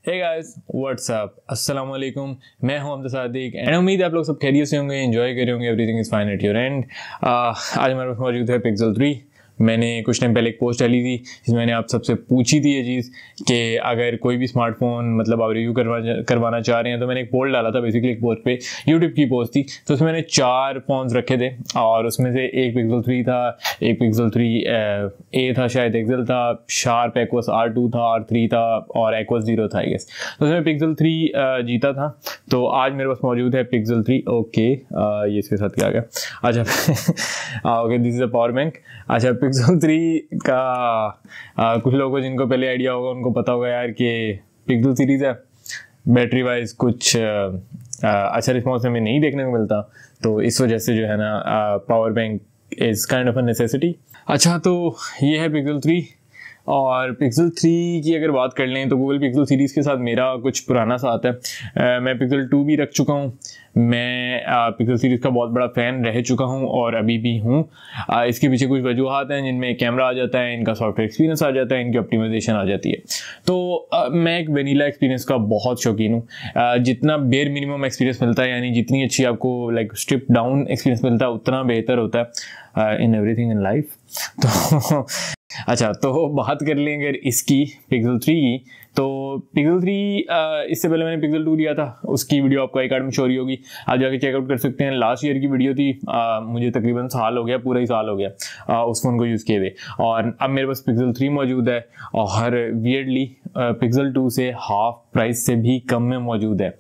Hey guys what's up, अस्सलाम वालेकुम। मैं हूं अब्दुल सादिक एंड उम्मीद है आप लोग सब खैरियत से होंगे, एंजॉय कर रहे होंगे, everything is fine at your and. आज हमारे पास मौजूद है पिक्सल 3। मैंने कुछ टाइम पहले एक पोस्ट डाली थी जिसमें मैंने आप सबसे पूछी थी ये चीज़ कि अगर कोई भी स्मार्टफोन मतलब आप रिव्यू करवाना चाह रहे हैं, तो मैंने एक पोल डाला था। बेसिकली एक पोस्ट पे यूट्यूब की पोस्ट थी, तो उसमें मैंने 4 फ़ोन्स रखे थे और उसमें से एक पिक्सल 3 था, एक पिक्सल 3A था, शायद एक्सेल था, शार्प एक्वस R2 था, R3 था और एक्वस 0 था आई गेस। तो उसमें पिक्सल 3 जीता था। तो आज मेरे पास मौजूद है पिक्सल 3। ओके, ये इसके साथ क्या आ गया? अच्छा okay, this is a power bank. अच्छा, पिक्सल 3 का कुछ लोगों को जिनको पहले आइडिया होगा उनको पता होगा यार कि पिक्सल सीरीज़ है, बैटरी वाइज कुछ अच्छा रिस्पॉन्स हमें नहीं देखने को मिलता, तो इस वजह से जो है ना power bank is kind of a necessity. अच्छा, तो ये है पिक्सल 3। और पिक्सल 3 की अगर बात कर लें तो गूगल पिक्सल सीरीज़ के साथ मेरा कुछ पुराना साथ है। मैं पिक्सल 2 भी रख चुका हूँ। मैं पिक्सल सीरीज़ का बहुत बड़ा फ़ैन रह चुका हूँ और अभी भी हूँ। इसके पीछे कुछ वजूहात हैं जिनमें कैमरा आ जाता है, इनका सॉफ्टवेयर एक्सपीरियंस आ जाता है, इनकी ऑप्टिमाइजेशन आ जाती है। तो मैं एक वेनिला एक्सपीरियंस का बहुत शौकीन हूँ। जितना बेयर मिनिमम एक्सपीरियंस मिलता है, यानी जितनी अच्छी आपको लाइक स्ट्रिप डाउन एक्सपीरियंस मिलता है, उतना बेहतर होता है इन एवरीथिंग इन लाइफ। तो अच्छा, तो बात कर लें अगर इसकी पिक्सल 3 की, तो पिक्सल 3 इससे पहले मैंने पिक्सल 2 लिया था, उसकी वीडियो आपको आई कार्ड में शो रही होगी, आप जाके चेकआउट कर सकते हैं। लास्ट ईयर की वीडियो थी। मुझे तकरीबन साल हो गया, पूरा ही साल हो गया उस फोन को यूज़ किए हुए, और अब मेरे पास पिक्सल 3 मौजूद है और वियर्डली पिक्सल 2 से हाफ प्राइस से भी कम में मौजूद है।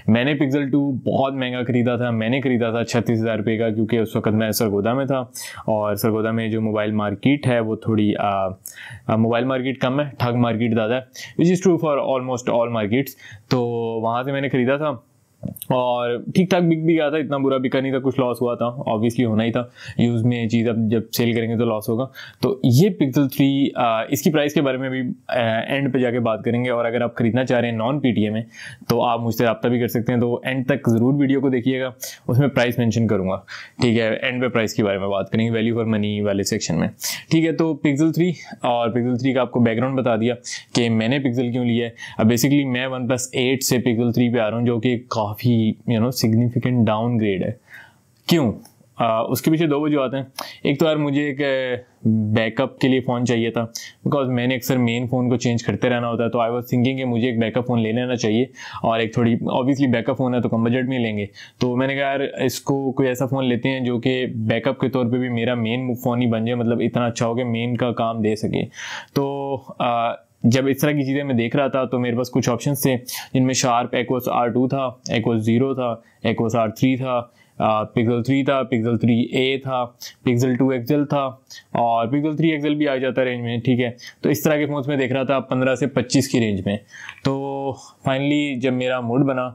मैंने पिक्सल 2 बहुत महंगा खरीदा था। मैंने खरीदा था 36,000 रुपये का, क्योंकि उस वक्त मैं सरगोदा में था और सरगोदा में जो मोबाइल मार्केट है वो थोड़ी मोबाइल मार्केट कम है, ठग मार्केट ज़्यादा है, which is true for almost all markets. तो वहाँ से मैंने ख़रीदा था और ठीक ठाक बिक भी गया था, इतना बुरा बिका नहीं था, कुछ लॉस हुआ था, ऑब्वियसली होना ही था, यूज़ में चीज़ अब जब सेल करेंगे तो लॉस होगा। तो ये पिक्सल 3 इसकी प्राइस के बारे में भी एंड पे जाके बात करेंगे, और अगर आप खरीदना चाह रहे हैं नॉन PTA में तो आप मुझसे रब्ता भी कर सकते हैं। तो एंड तक ज़रूर वीडियो को देखिएगा, उसमें प्राइस मेंशन करूँगा, ठीक है? एंड पे प्राइस के बारे में बात करेंगे, वैल्यू फॉर मनी वाले सेक्शन में, ठीक है? तो पिक्सल 3 और पिक्सल 3 का आपको बैकग्राउंड बता दिया कि मैंने पिक्सल क्यों लिया है। अब बेसिकली मैं OnePlus 8 से पिक्सल 3 पे आ रहा हूँ, जो कि काफ़ी सिग्निफिकेंट डाउनग्रेड है। क्यों? उसके पीछे 2 वजह आते हैं। एक तो यार मुझे एक बैकअप के लिए फ़ोन चाहिए था, बिकॉज मैंने अक्सर मेन फ़ोन को चेंज करते रहना होता है। तो आई वॉज थिंकिंग कि मुझे एक बैकअप फ़ोन ले लेना चाहिए, और एक थोड़ी ऑब्वियसली बैकअप फ़ोन है तो कम बजट में लेंगे। तो मैंने कहा यार इसको कोई ऐसा फ़ोन लेते हैं जो कि बैकअप के तौर पे भी मेरा मेन फ़ोन ही बन जाए, मतलब इतना अच्छा हो कि मेन का काम दे सके। तो जब इस तरह की चीज़ें मैं देख रहा था तो मेरे पास कुछ ऑप्शंस थे, जिनमें शार्प एक्वस R2 था, एक्वस 0 था, एक्वस R3 था, पिक्सल 3 था, पिक्सल 3A था, पिक्सल 2 एक्सेल था, और पिक्सल 3 एक्सेल भी आ जाता रेंज में, ठीक है? तो इस तरह के फ़ोन्स में देख रहा था 15 से 25 की रेंज में। तो फाइनली जब मेरा मूड बना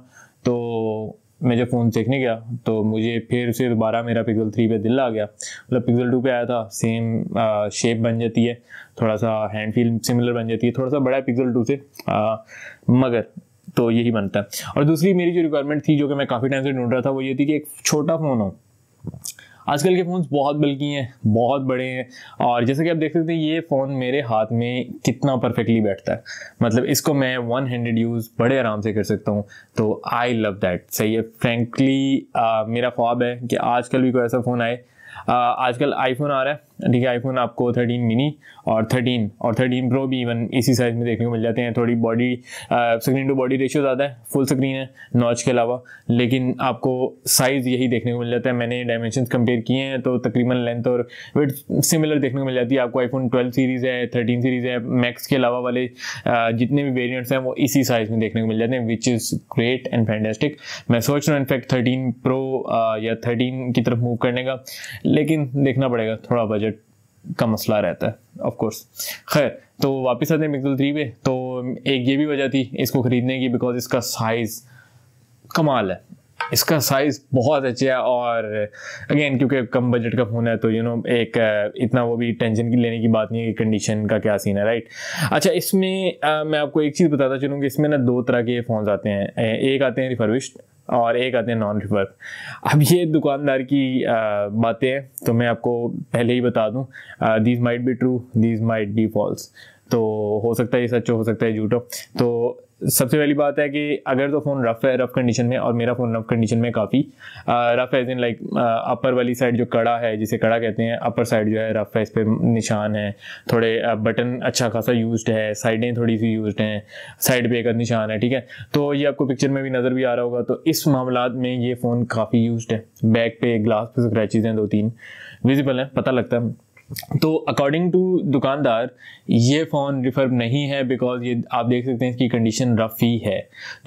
तो मैं जब फ़ोन देखने गया तो मुझे फिर से दोबारा मेरा पिक्सल 3 पे दिल आ गया। मतलब पिक्सल 2 पे आया था, सेम शेप बन जाती है, थोड़ा सा हैंड फील सिमिलर बन जाती है, थोड़ा सा बड़ा है पिक्सल 2 से, मगर तो यही बनता है। और दूसरी मेरी जो रिक्वायरमेंट थी, जो कि मैं काफ़ी टाइम से ढूंढ रहा था, वो ये थी कि एक छोटा फ़ोन हो। आजकल के फ़ोन्स बहुत बल्कि हैं, बहुत बड़े हैं, और जैसे कि आप देख सकते हैं ये फ़ोन मेरे हाथ में कितना परफेक्टली बैठता है। मतलब इसको मैं वन हैंडेड यूज़ बड़े आराम से कर सकता हूँ। तो आई लव दैट। सही है, फ्रेंकली मेरा ख्वाब है कि आजकल भी कोई ऐसा फ़ोन आए। आजकल आईफोन आ रहा है, ठीक है? आईफोन आपको 13 मिनी और 13 प्रो भी इवन इसी साइज़ में देखने को मिल जाते हैं। थोड़ी body screen to body ratio ज़्यादा है, फुल स्क्रीन है नॉच के अलावा, लेकिन आपको साइज़ यही देखने को मिल जाता है। मैंने डायमेंशंस कंपेयर किए हैं तो तकरीबन लेंथ और वेट सिमिलर देखने को मिल जाती है। आपको आईफोन 12 सीरीज़ है, 13 सीरीज़ है, मैक्स के अलावा वाले जितने भी वेरियंट्स हैं वो इसी साइज़ में देखने को मिल जाते हैं, which is great and fantastic. मैं सोच रहा हूँ इनफैक्ट 13 प्रो या 13 की तरफ मूव करने का, लेकिन देखना पड़ेगा, थोड़ा बजट का मसला रहता है ऑफ कोर्स। खैर, तो वापस आते हैं पिक्सल 3 पे। तो एक ये भी वजह थी इसको खरीदने की, बिकॉज इसका साइज़ कमाल है, इसका साइज़ बहुत अच्छा है, और अगेन क्योंकि कम बजट का फ़ोन है तो एक इतना वो भी टेंशन की लेने की बात नहीं है कि कंडीशन का क्या सीन है, राइट? अच्छा, इसमें मैं आपको एक चीज़ बताता चलूँ कि इसमें ना 2 तरह के फ़ोन्स आते हैं। एक आते हैं रिफर्बिश्ड और एक आते हैं नॉन रिफर्ब। अब ये दुकानदार की बातें हैं, तो मैं आपको पहले ही बता दूं, these might be true, these might be false. तो हो सकता है ये सच हो सकता है झूठ हो। तो सबसे पहली बात है कि अगर तो फ़ोन रफ़ है, रफ़ कंडीशन में, और मेरा फ़ोन रफ़ कंडीशन में काफ़ी rough edge in like upper वाली साइड जो कड़ा है, जिसे कड़ा कहते हैं, अपर साइड जो है रफ़ है, इस पर निशान है, थोड़े बटन अच्छा खासा यूज्ड है, साइडें थोड़ी सी यूज्ड हैं, साइड पे एक निशान है, ठीक है। तो ये आपको पिक्चर में भी नज़र भी आ रहा होगा। तो इस मामलात में ये फ़ोन काफ़ी यूज्ड है। बैक पे ग्लास पे स्क्रैचेज हैं 2-3 विजिबल है, पता लगता है। तो अकॉर्डिंग टू दुकानदार ये फ़ोन रिफर्ब नहीं है, बिकॉज ये आप देख सकते हैं इसकी कंडीशन रफ़ ही है।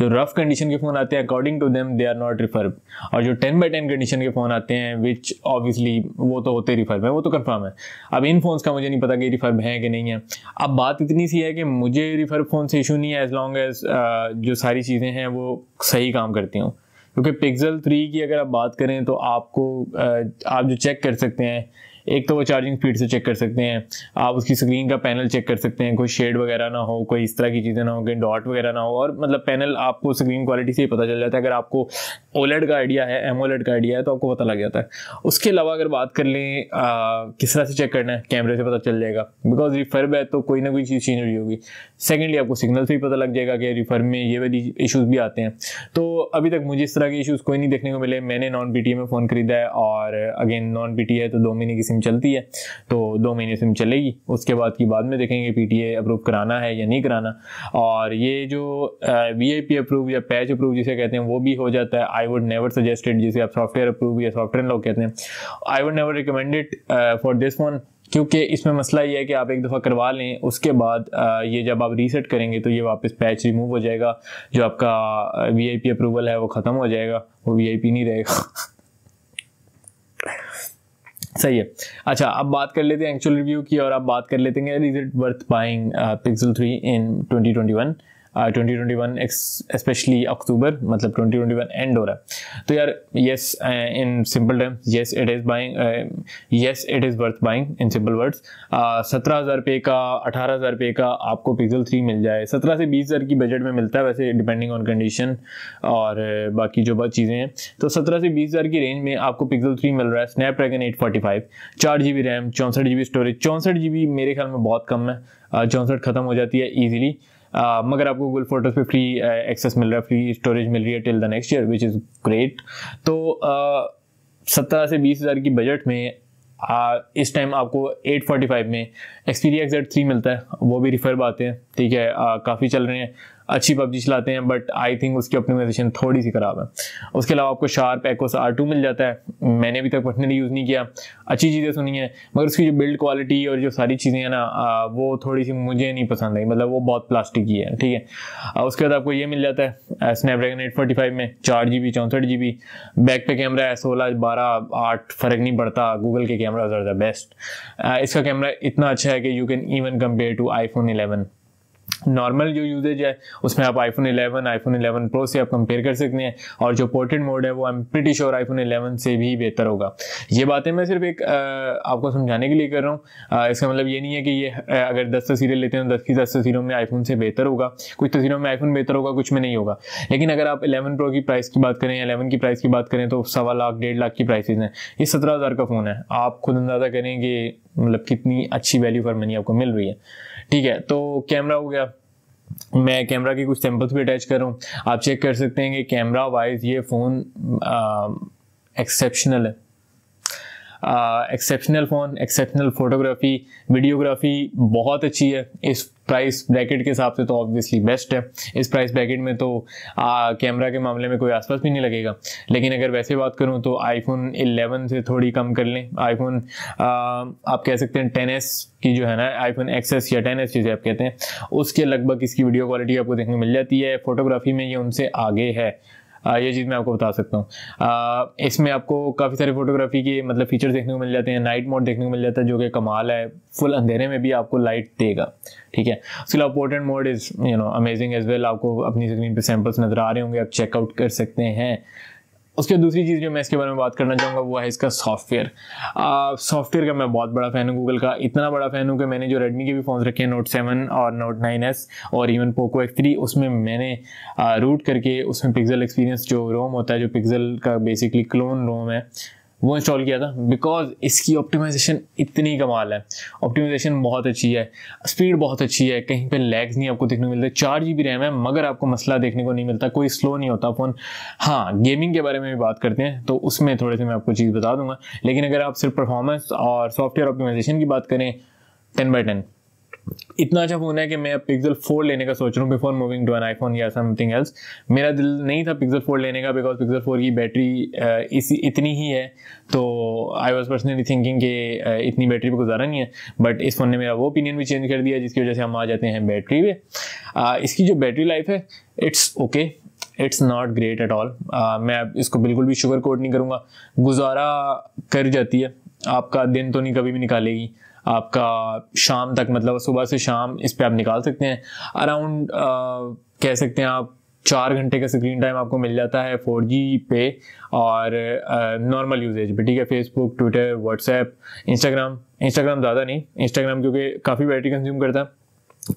जो रफ़ कंडीशन के फ़ोन आते हैं according to them they are not refurb, और जो 10/10 कंडीशन के फ़ोन आते हैं विच ऑब्वियसली वो तो होते रिफर्ब है, वो तो कंफर्म है। अब इन फ़ोन्स का मुझे नहीं पता कि रिफर्ब है कि नहीं है। अब बात इतनी सी है कि मुझे रिफर्ब फ़ोन से इशू नहीं है एज लॉन्ग एज जो सारी चीज़ें हैं वो सही काम करती हूँ। क्योंकि पिक्सल 3 की अगर आप बात करें तो आपको आप जो चेक कर सकते हैं, एक तो वो चार्जिंग स्पीड से चेक कर सकते हैं, आप उसकी स्क्रीन का पैनल चेक कर सकते हैं, कोई शेड वगैरह ना हो, कोई इस तरह की चीज़ें ना हो, कोई डॉट वगैरह ना हो, और मतलब पैनल आपको स्क्रीन क्वालिटी से ही पता चल जाता है। अगर आपको ओलेड का आइडिया है, एमोलेड का आइडिया है, तो आपको पता लग जाता है। उसके अलावा अगर बात कर लें किस तरह से चेक करना है, कैमरे से पता चल जाएगा, बिकॉज रिफर्ब है तो कोई ना कोई चीज़ चेंज हुई होगी। सेकेंडली आपको सिग्नल से ही पता लग जाएगा कि रिफर्ब में ये वाली इशूज़ भी आते हैं। तो अभी तक मुझे इस तरह के इशूज़ कोई नहीं देखने को मिले। मैंने नॉन PTA में फ़ोन खरीदा है, और अगेन नॉन PTA है तो 2 महीने की सिम चलती है, तो 2 महीने सिम चलेगी। उसके बाद में देखेंगे PTA अप्रूव कराना है या नहीं कराना। और ये जो VIP अप्रूव या पैच अप्रूव जिसे कहते हैं वो भी हो जाता है। आई वुड नेवर सजेस्टेड, जिसे आप सॉफ्टवेयर अप्रूव या सॉफ्टवेयर लॉक कहते हैं, I would never recommend it for this one, क्योंकि इसमें मसला ये है कि आप एक दफ़ा करवा लें, उसके बाद ये जब आप रीसेट करेंगे तो ये वापस पैच रिमूव हो जाएगा, जो आपका VIP अप्रूवल है वो ख़त्म हो जाएगा, वो VIP नहीं रहेगा। सही है। अच्छा, अब बात कर लेते हैं एक्चुअल रिव्यू की, और अब बात कर लेते हैं is it worth buying pixel 3 इन 2021 स्पेशली अक्टूबर, मतलब 2021 एंड हो रहा है। तो यार yes, in simple terms yes it is buying, yes it is worth buying in simple words. 17,000 रुपये का, 18,000 रुपये का आपको पिक्सल 3 मिल जाए। 17 से 20,000 की बजट में मिलता है वैसे, डिपेंडिंग ऑन कंडीशन और बाकी जो बात चीज़ें हैं। तो 17 से 20,000 की रेंज में आपको पिक्सल 3 मिल रहा है। Snapdragon 845, 4 GB RAM, 64 GB storage. 64 GB मेरे ख्याल में बहुत कम है, 64 ख़त्म हो जाती है ईजिली। मगर आपको गूगल फोटोज पे फ्री एक्सेस मिल रहा है, फ्री स्टोरेज मिल रही है till the next year, which is great. तो 17 से 20,000 की बजट में इस टाइम आपको 845 में Xperia XZ3 मिलता है, वो भी रिफर्ब आते हैं, ठीक है, काफ़ी चल रहे हैं, अच्छी PUBG चलाते हैं, बट आई थिंक उसकी ऑप्टिमाइजेशन थोड़ी सी ख़राब है। उसके अलावा आपको शार्प एक्वस R2 मिल जाता है, मैंने अभी तक पर्सनली यूज़ नहीं किया, अच्छी चीज़ें सुनी है, मगर उसकी जो बिल्ड क्वालिटी और जो सारी चीज़ें हैं ना, वो थोड़ी सी मुझे नहीं पसंद आई, मतलब वो बहुत प्लास्टिक की है, ठीक है। उसके बाद आपको ये मिल जाता है स्नैपड्रैगन 845 में 4 GB 64 GB। बैक पे कैमरा है 16, 12, 8 फ़र्क नहीं पड़ता, गूगल के कैमरा आर द बेस्ट। इसका कैमरा इतना अच्छा है कि you can even compare to iPhone 11। Normal जो यूजेज है उसमें आप iPhone 11 Pro से आप कंपेयर कर सकते हैं, और जो पोर्ट्रेट मोड है वो I am pretty sure iPhone 11 से भी बेहतर होगा। ये बातें मैं सिर्फ एक आपको समझाने के लिए कर रहा हूँ। इसका मतलब ये नहीं है कि ये अगर 10 तस्वीरें लेते हैं 10 की 10 तस्वीरों में iPhone से बेहतर होगा, कुछ तस्वीरों में iPhone बेहतर होगा, कुछ में नहीं होगा। लेकिन अगर आप 11 Pro की प्राइस की बात करें, 11 की प्राइस की बात करें, तो 1.25 लाख 1.5 लाख की प्राइसेज हैं। ये 17,000 का फ़ोन है, आप खुद अंदाज़ा करें कि मतलब कितनी अच्छी वैल्यू फॉर मनी आपको मिल रही है, ठीक है। तो कैमरा हो गया, मैं कैमरा की कुछ सैंपल्स भी अटैच कर रहा हूँ, आप चेक कर सकते हैं कि कैमरा वाइज ये फ़ोन एक्सेप्शनल है। Exceptional phone, exceptional photography, videography बहुत अच्छी है। इस प्राइस ब्रैकेट के हिसाब से तो ऑब्वियसली बेस्ट है। इस प्राइस ब्रैकेट में तो कैमरा के मामले में कोई आसपास भी नहीं लगेगा। लेकिन अगर वैसे बात करूं तो iPhone 11 से थोड़ी कम कर लें। iPhone आप कह सकते हैं 10s की जो है ना, iPhone XS या 10s जिसे आप कहते हैं, उसके लगभग इसकी वीडियो क्वालिटी आपको देखने को मिल जाती है। फोटोग्राफी में ये उनसे आगे है, ये चीज़ मैं आपको बता सकता हूँ। इसमें आपको काफ़ी सारे फोटोग्राफी के मतलब फीचर्स देखने को मिल जाते हैं। नाइट मोड देखने को मिल जाता है जो कि कमाल है, फुल अंधेरे में भी आपको लाइट देगा, ठीक है। उसके अलावा portrait mode is amazing as well. आपको अपनी स्क्रीन पे सैंपल्स नज़र आ रहे होंगे, आप चेकआउट कर सकते हैं। उसके दूसरी चीज़ जो मैं इसके बारे में बात करना चाहूँगा वो है इसका सॉफ्टवेयर। सॉफ्टवेयर का मैं बहुत बड़ा फ़ैन हूँ गूगल का, इतना बड़ा फ़ैन हूँ कि मैंने जो रेडमी के भी फ़ोन्स रखे हैं, Note 7 और Note 9s और इवन Poco X3, उसमें मैंने रूट करके उसमें पिक्सल एक्सपीरियंस जो रोम होता है, जो पिक्सल का बेसिकली क्लोन रोम है, वो इंस्टॉल किया था बिकॉज इसकी ऑप्टिमाइजेशन इतनी कमाल है, ऑप्टिमाइजेशन बहुत अच्छी है, स्पीड बहुत अच्छी है, कहीं पे लैग्स नहीं आपको देखने को मिलते, 4 GB रैम है मगर आपको मसला देखने को नहीं मिलता, कोई स्लो नहीं होता फ़ोन। हाँ, गेमिंग के बारे में भी बात करते हैं तो उसमें थोड़े से मैं आपको चीज़ बता दूंगा, लेकिन अगर आप सिर्फ परफॉर्मेंस और सॉफ्टवेयर ऑप्टिमाइजेशन की बात करें 10/10 इतना अच्छा फ़ोन है कि मैं अब Pixel 4 लेने का सोच रहा हूँ before moving to an iPhone या समथिंग एल्स। मेरा दिल नहीं था Pixel 4 लेने का बिकॉज Pixel 4 की बैटरी इतनी ही है, तो आई वॉज पर्सनली थिंकिंग कि इतनी बैटरी पे गुजारा नहीं है, बट इस फ़ोन ने मेरा वो ओपिनियन भी चेंज कर दिया जिसकी वजह से हम आ जाते हैं बैटरी पे। इसकी जो बैटरी लाइफ है it's okay, it's not great at all. मैं इसको बिल्कुल भी शुगर कोट नहीं करूँगा, गुजारा कर जाती है, आपका दिन तो नहीं कभी भी निकालेगी, आपका शाम तक मतलब सुबह से शाम इस पे आप निकाल सकते हैं। अराउंड कह सकते हैं आप 4 घंटे का स्क्रीन टाइम आपको मिल जाता है 4G पे और नॉर्मल यूजेज पे, ठीक है। फेसबुक, ट्विटर, व्हाट्सएप, इंस्टाग्राम ज़्यादा नहीं, इंस्टाग्राम क्योंकि काफ़ी बैटरी कंज्यूम करता है।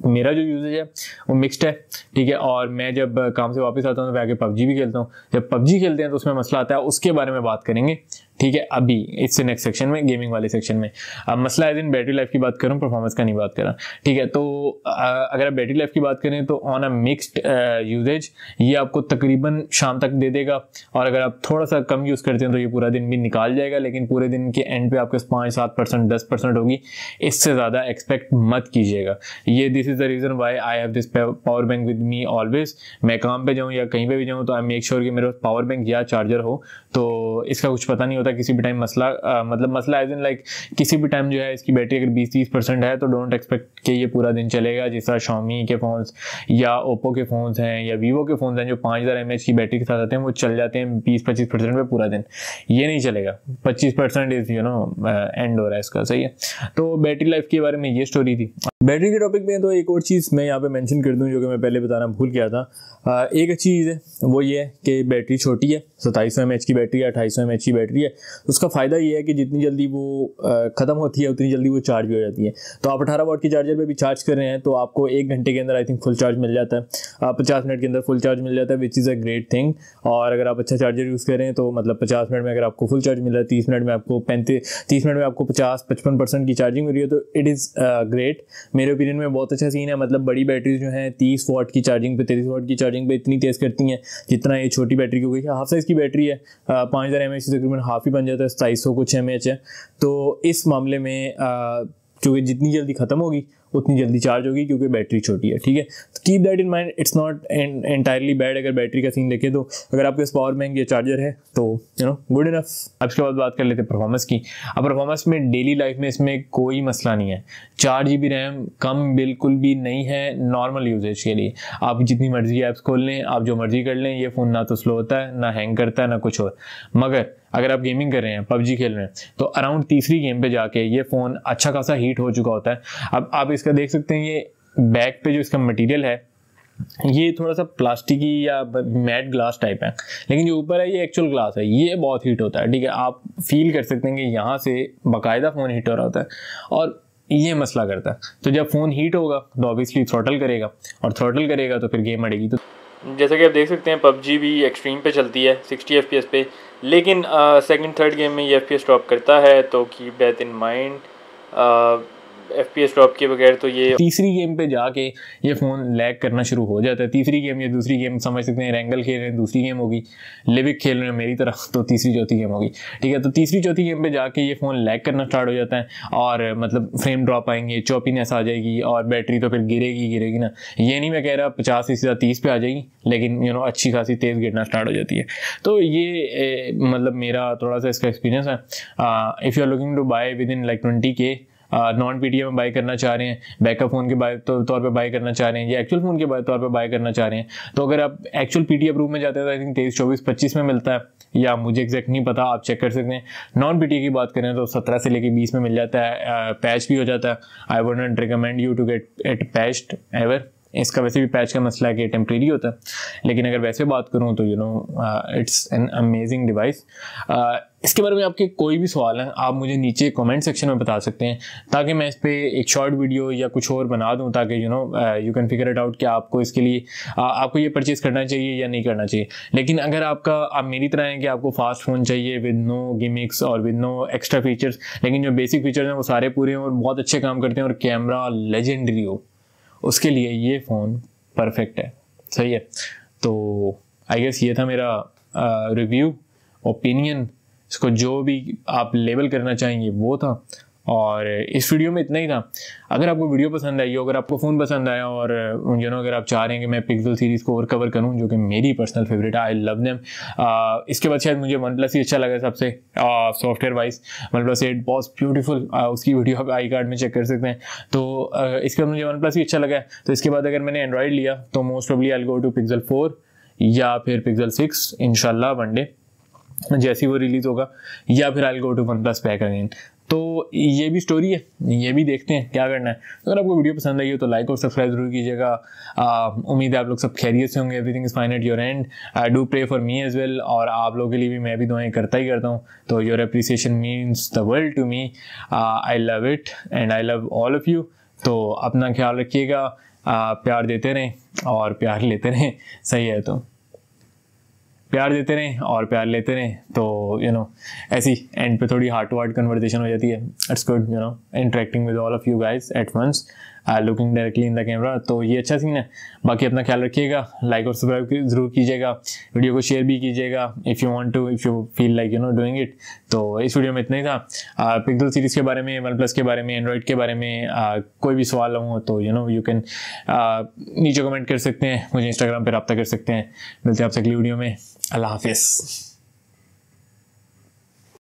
मेरा जो यूजेज है वो मिक्स्ड है, ठीक है। और मैं जब काम से वापस आता हूँ तो मैं आके PUBG भी खेलता हूँ। जब PUBG खेलते हैं तो उसमें मसला आता है, उसके बारे में बात करेंगे, ठीक है। अभी इससे नेक्स्ट सेक्शन में, गेमिंग वाले सेक्शन में। अब मसला एज इन बैटरी लाइफ की बात करूँ, परफॉर्मेंस का नहीं बात कर रहा, ठीक है। तो अगर आप बैटरी लाइफ की बात करें तो ऑन अ मिक्स्ड यूजेज ये आपको तकरीबन शाम तक दे देगा, और अगर आप थोड़ा सा कम यूज़ करते हैं तो ये पूरा दिन भी निकाल जाएगा, लेकिन पूरे दिन के एंड पे आपके 5-7%, 10% होगी, इससे ज़्यादा एक्सपेक्ट मत कीजिएगा। ये this is the reason why I have this power bank with me always. मैं काम पे जाऊँ या कहीं पे भी जाऊँ तो आई मेक श्योर कि मेरे पास पावर बैंक या चार्जर हो, तो इसका कुछ पता नहीं होता किसी भी टाइम मसला मतलब मसला एज इन लाइक किसी भी टाइम जो है इसकी बैटरी अगर 20-30% है तो डोंट एक्सपेक्ट कि ये पूरा दिन चलेगा। जिस तरह Xiaomi के फ़ोन्स या Oppo के फ़ोन्स हैं या Vivo के फ़ोन्स हैं जो 5000 mAh की बैटरी के साथ आते हैं, वो चल जाते हैं 20-25% पे पूरा दिन। ये नहीं चलेगा, 25% इज़ एंड हो रहा है इसका, सही है। तो बैटरी लाइफ के बारे में ये स्टोरी थी। बैटरी के टॉपिक में तो एक और चीज़ मैं यहाँ पे मेंशन कर दूँ जो कि मैं पहले बताना भूल गया था। एक अच्छी चीज़ है वो ये है कि बैटरी छोटी है, 2700 mAh की बैटरी है, 2800 mAh की बैटरी है। उसका फ़ायदा ये है कि जितनी जल्दी वो ख़त्म होती है उतनी जल्दी वो चार्ज भी हो जाती है। तो आप 18 वाट की चार्जर पे भी चार्ज कर रहे हैं तो आपको 1 घंटे के अंदर आई थिंक फुल चार्ज मिल जाता है, 50 मिनट के अंदर फुल चार्ज मिल जाता है, which is a great thing. और अगर आप अच्छा चार्जर यूज़ करें तो मतलब 50 मिनट में अगर आपको फुल चार्ज मिल रहा है, 30 मिनट में आपको 50-55% की चार्जिंग मिल रही है, तो इट इज़ ग्रेट। मेरे ओपिनियन में बहुत अच्छा सीन है। मतलब बड़ी बैटरीज जो हैं 30 वाट की चार्जिंग पे, 33 वाट की चार्जिंग पे इतनी तेज़ करती हैं जितना ये छोटी बैटरी की हो गई है। हाफ साइज़ की बैटरी है, 5000 mAh से तकरीबन हाफ ही बन जाता है, 2700 कुछ mAh है। तो इस मामले में क्योंकि जितनी जल्दी ख़त्म होगी उतनी जल्दी चार्ज होगी क्योंकि बैटरी छोटी है, ठीक है। तो keep that in mind, it's not entirely bad अगर बैटरी का सीन देखें तो। अगर आपके पास पावर बैंक या चार्जर है तो गुड इनफ। अब इसके बाद बात कर लेते हैं परफॉर्मेंस की। अब परफॉर्मेंस में डेली लाइफ में इसमें कोई मसला नहीं है। 4 GB रैम कम बिल्कुल भी नहीं है नॉर्मल यूजेज के लिए। आप जितनी मर्जी ऐप्स खोल लें, आप जो मर्जी कर लें, ये फ़ोन ना तो स्लो होता है, ना हैंग करता है, ना कुछ और। मगर अगर आप गेमिंग कर रहे हैं, PUBG खेल रहे हैं, तो अराउंड तीसरी गेम पे जाके ये फ़ोन अच्छा खासा हीट हो चुका होता है। अब आप इसका देख सकते हैं, ये बैक पे जो इसका मटेरियल है ये थोड़ा सा प्लास्टिकी या मैट ग्लास टाइप है, लेकिन जो ऊपर है ये एक्चुअल ग्लास है, ये बहुत हीट होता है, ठीक है। आप फील कर सकते हैं कि यहाँ से बाकायदा फ़ोन हीट हो रहा होता है और ये मसला करता है। तो जब फ़ोन हीट होगा तो ऑब्वियसली थ्रॉटल करेगा, और थ्रॉटल करेगा तो फिर गेम अड़ेगी। तो जैसा कि आप देख सकते हैं PUBG भी एक्सट्रीम पे चलती है 60 FPS पे, लेकिन सेकंड थर्ड गेम में ये FPS ड्रॉप करता है, तो keep that in mind. FPS drop के बगैर तो ये तीसरी गेम पे जाके ये फ़ोन लैग करना शुरू हो जाता है। तीसरी गेम या दूसरी गेम समझ सकते हैं, रैंगल खेल रहे हैं दूसरी गेम होगी, लिविक खेल रहे हैं मेरी तरफ तो तीसरी चौथी गेम होगी, ठीक है। तो तीसरी चौथी गेम पे जाके ये फ़ोन लैग करना स्टार्ट हो जाता है और मतलब फ्रेम ड्रॉप आएंगे, चॉपीनेस आ जाएगी और बैटरी तो फिर गिरेगी ना। ये नहीं मैं कह रहा 50 से सीधा 30 पे आ जाएगी, लेकिन अच्छी खासी तेज़ गिरना स्टार्ट हो जाती है। तो ये मतलब मेरा थोड़ा सा इसका एक्सपीरियंस है। If you are looking to buy within like 20K, non PTM में बाई करना चाह रहे हैं, बैकअप फ़ोन के तौर पे बाई करना चाह रहे हैं, या एक्चुअल फ़ोन के तौर पे बाई करना चाह रहे हैं, तो अगर आप एक्चुअल PT अप्रूव में जाते हैं तो आई थिंक 23, 24, 25 में मिलता है, या मुझे एग्जैक्ट नहीं पता, आप चेक कर सकते हैं। नॉन PTA की बात करें तो 17 से लेकर 20 में मिल जाता है, पैच भी हो जाता है। I would not recommend you to get it patched ever. इसका वैसे भी पैच का मसला है कि टेम्परेरी होता है, लेकिन अगर वैसे बात करूँ तो इट्स एन अमेजिंग डिवाइस। इसके बारे में आपके कोई भी सवाल हैं आप मुझे नीचे कमेंट सेक्शन में बता सकते हैं, ताकि मैं इस पर एक शॉर्ट वीडियो या कुछ और बना दूं, ताकि you can figure it out कि आपको इसके लिए आपको ये परचेज़ करना चाहिए या नहीं करना चाहिए। लेकिन अगर आप मेरी तरह हैं कि आपको फास्ट फ़ोन चाहिए विद नो गिमिक्स और विद नो एक्स्ट्रा फीचर्स, लेकिन जो बेसिक फीचर्स हैं वो सारे पूरे हैं और बहुत अच्छे काम करते हैं और कैमरा लेजेंडरी हो, उसके लिए ये फ़ोन परफेक्ट है। सही है, तो आई गेस ये था मेरा रिव्यू, ओपिनियन, इसको जो भी आप लेबल करना चाहेंगे वो था। और इस वीडियो में इतना ही था। अगर आपको वीडियो पसंद आई हो, अगर आपको फ़ोन पसंद आया और अगर आप चाह रहे हैं कि मैं पिक्सल सीरीज़ को और कवर करूं, जो कि मेरी पर्सनल फेवरेट है, आई लव देम। इसके बाद शायद मुझे OnePlus ही अच्छा लगा सबसे सॉफ्टवेयर वाइज। OnePlus 8 बहुत ब्यूटीफुल, उसकी वीडियो आप आई कार्ड में चेक कर सकते हैं। तो इसके बाद मुझे OnePlus ही अच्छा लगा। तो इसके बाद अगर मैंने एंड्रॉइड लिया तो most probably I go to Pixel 4 या फिर Pixel 6 इंशाल्लाह वन डे जैसे वो रिलीज होगा, या फिर I go to OnePlus back again. तो ये भी स्टोरी है, ये भी देखते हैं क्या करना है। अगर आपको वीडियो पसंद आई हो तो लाइक और सब्सक्राइब जरूर कीजिएगा। उम्मीद है आप लोग सब खैरियत से होंगे, everything is fine at your end. Do pray for me as well, और आप लोगों के लिए भी मैं भी दुआएं करता ही करता हूँ। तो your appreciation means the world to me. I love it and I love all of you. तो अपना ख्याल रखिएगा, प्यार देते रहें और प्यार लेते रहें। सही है, तो प्यार देते रहें और प्यार लेते रहें, तो ऐसी एंड पे थोड़ी हार्ट टू हार्ट कन्वर्सेशन हो जाती है। It's good interacting with all of you guys at once, looking directly in the camera. तो ये अच्छा सीन है। बाकी अपना ख्याल रखिएगा, लाइक और सब्सक्राइब जरूर कीजिएगा, वीडियो को शेयर भी कीजिएगा if you want to, if you feel like doing it. तो इस वीडियो में इतना ही था। पिक्सल सीरीज़ के बारे में, OnePlus के बारे में, एंड्रॉइड के बारे में कोई भी सवाल हो तो यू कैन नीचे कमेंट कर सकते हैं, मुझे इंस्टाग्राम पर रब्ता कर सकते हैं। मिलते हैं आपसे अगली वीडियो में। अल्लाह हाफिज़।